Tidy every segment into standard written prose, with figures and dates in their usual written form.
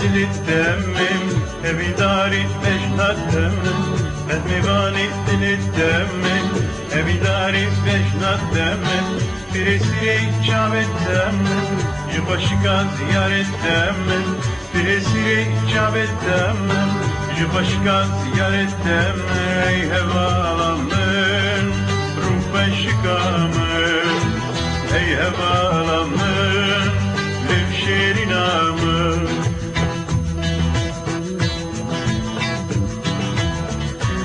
دل الدمم أبي داري بيش نتدمم بدمباني دل الدمم أبي داري بيش نتدمم برسي جاب الدمم يبشكا زيارة دمم برسي جاب الدمم يبشكا زيارة دمم أي هوالامن روح بشكامن أي هوالامن لبشيرينامن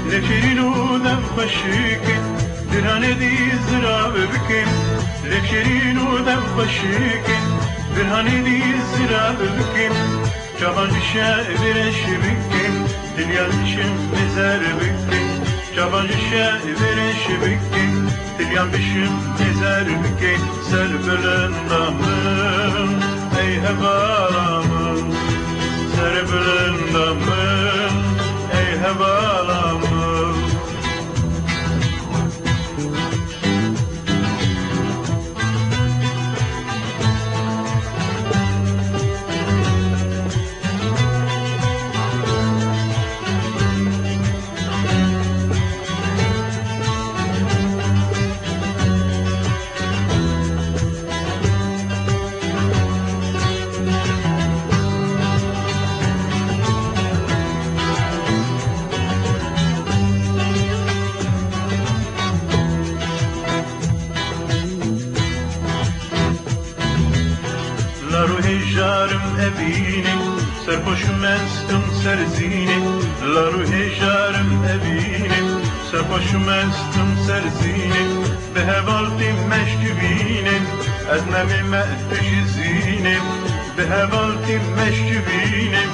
لفشرينو ذنب بشيكن درهاني دي زراب بكن لفشرينو ذنب بشيكن درهاني دي زراب بكن جابان شابرش بكن دليان مزار بكن جابان شابرش بكن دليان مزار بكن سربلن دامن اي هبالامن سربلن دامن اي هبالامن Jarım evinim, serhoşum estim serzinim. La ruhi jarım evinim, serhoşum estim serzinim. Behevaltim meşküvinim, ednemi mehtüşizinim. Behevaltim meşküvinim,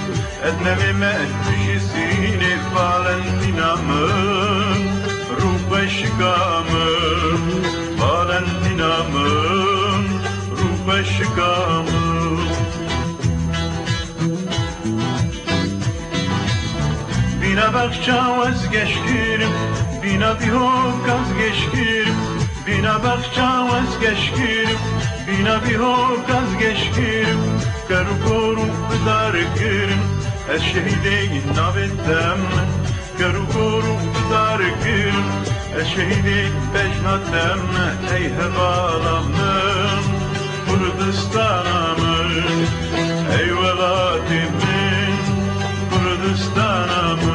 ednemi mehtüşizinim. Valentinamın, ruh beşikamın. Valentinamın, ruh beşikamın. Bina bakça vazgeçkirim, bina bihok vazgeçkirim. Bina bakça vazgeçkirim, bina bihok vazgeçkirim. Karu koru darkirim, es şehideyin navetem. Karu koru darkirim, es şehideyin beşnatem. Ey hevalamın, Kurdistanamın, ey velatimin, Kurdistanamın.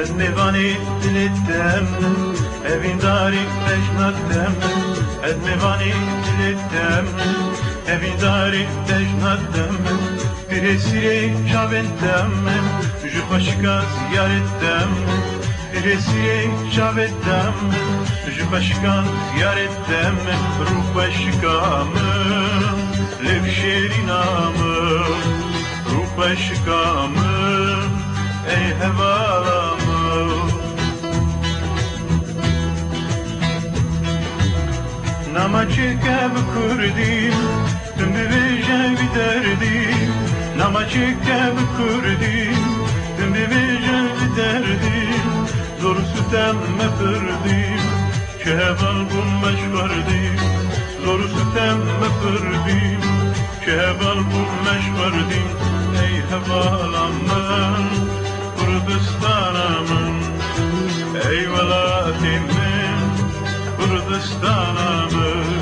Edmevani dilettem, evin dari teşnattem. Edmevani dilettem, evin dari teşnattem. Biresire çavettem, ju başka ziyarettem. Biresire çavettem, ju başka ziyarettem. Ruh başkamın, levşerinamın. Ruh başkamın, ey hevalamın. Namacıka bu kurdim, tüm bir vejevi derdim. Namacıka bu kurdim, tüm bir vejevi derdim. Doğrusu temme kırdım, keheval gumbaş vardım. Doğrusu temme kırdım Ki heval bu meşverdim Ey hevalamın Kurdistan'ımın Ey velatimin Kurdistan'ımın